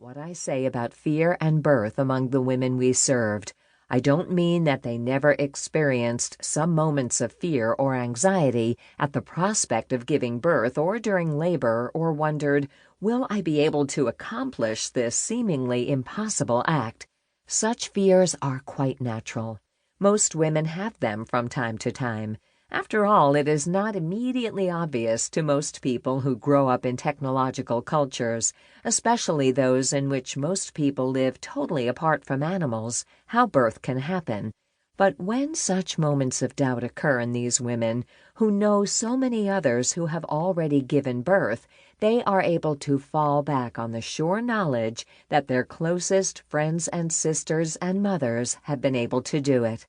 about what I say about fear and birth among the women we served. I don't mean that they never experienced some moments of fear or anxiety at the prospect of giving birth or during labor, or wondered, will I be able to accomplish this seemingly impossible act? Such fears are quite natural. Most women have them from time to time. After all, it is not immediately obvious to most people who grow up in technological cultures, especially those in which most people live totally apart from animals, how birth can happen. But when such moments of doubt occur in these women, who know so many others who have already given birth, they are able to fall back on the sure knowledge that their closest friends and sisters and mothers have been able to do it.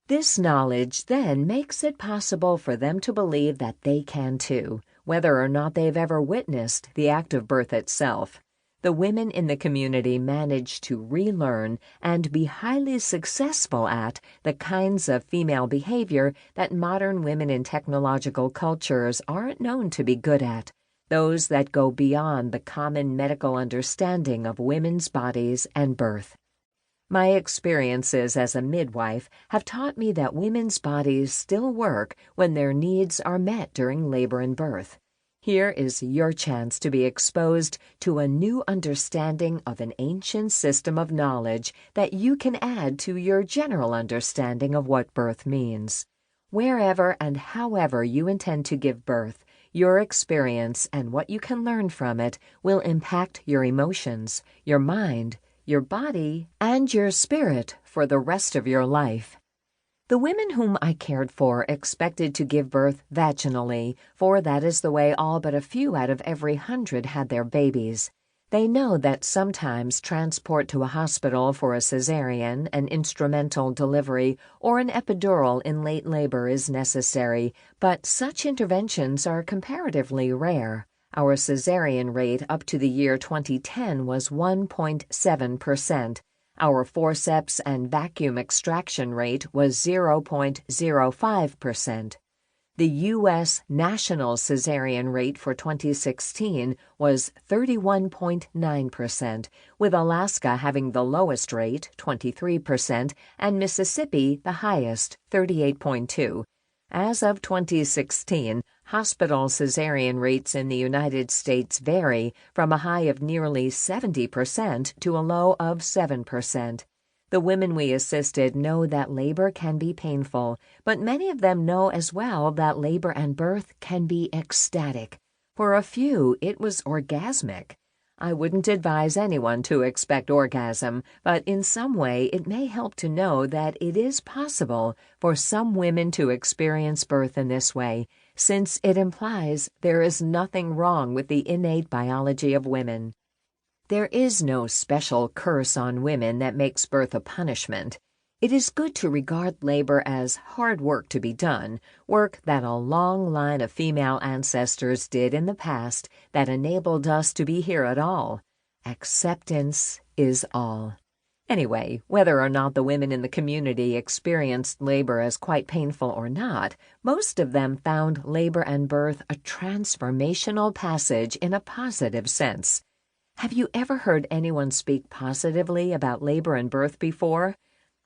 This knowledge then makes it possible for them to believe that they can too, whether or not they've ever witnessed the act of birth itself. The women in the community manage to relearn and be highly successful at the kinds of female behavior that modern women in technological cultures aren't known to be good at, those that go beyond the common medical understanding of women's bodies and birth. My experiences as a midwife have taught me that women's bodies still work when their needs are met during labor and birth. Here is your chance to be exposed to a new understanding of an ancient system of knowledge that you can add to your general understanding of what birth means. Wherever and however you intend to give birth, your experience and what you can learn from it will impact your emotions, your mind, your body, and your spirit for the rest of your life. The women whom I cared for expected to give birth vaginally, for that is the way all but a few out of every 100 had their babies. They know that sometimes transport to a hospital for a cesarean, an instrumental delivery, or an epidural in late labor is necessary, but such interventions are comparatively rare. Our cesarean rate up to the year 2010 was 1.7%. Our forceps and vacuum extraction rate was 0.05%. The U.S. national cesarean rate for 2016 was 31.9%, with Alaska having the lowest rate, 23%, and Mississippi the highest, 38.2%. As of 2016, hospital cesarean rates in the United States vary from a high of nearly 70% to a low of 7%. The women we assisted know that labor can be painful, but many of them know as well that labor and birth can be ecstatic. For a few, it was orgasmic. I wouldn't advise anyone to expect orgasm, but in some way it may help to know that it is possible for some women to experience birth in this way, since it implies there is nothing wrong with the innate biology of women. There is no special curse on women that makes birth a punishment. It is good to regard labor as hard work to be done, work that a long line of female ancestors did in the past that enabled us to be here at all. Acceptance is all. Anyway, whether or not the women in the community experienced labor as quite painful or not, most of them found labor and birth a transformational passage in a positive sense. Have you ever heard anyone speak positively about labor and birth before?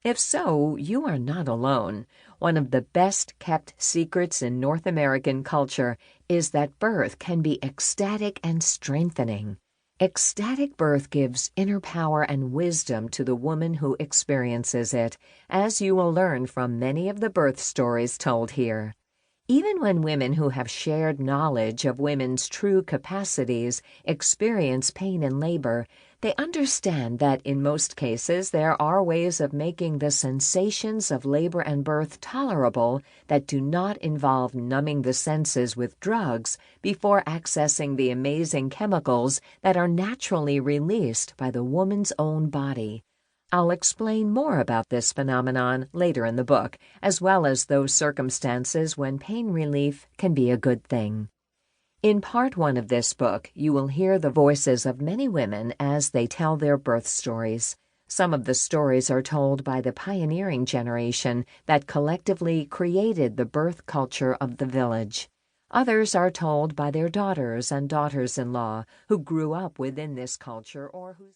If so, you are not alone. One of the best-kept secrets in North American culture is that birth can be ecstatic and strengthening. Ecstatic birth gives inner power and wisdom to the woman who experiences it, as you will learn from many of the birth stories told here. Even when women who have shared knowledge of women's true capacities experience pain in labor, they understand that in most cases there are ways of making the sensations of labor and birth tolerable that do not involve numbing the senses with drugs before accessing the amazing chemicals that are naturally released by the woman's own body. I'll explain more about this phenomenon later in the book, as well as those circumstances when pain relief can be a good thing. In part 1 of this book, you will hear the voices of many women as they tell their birth stories. Some of the stories are told by the pioneering generation that collectively created the birth culture of the village. Others are told by their daughters and daughters-in-law who grew up within this culture or whose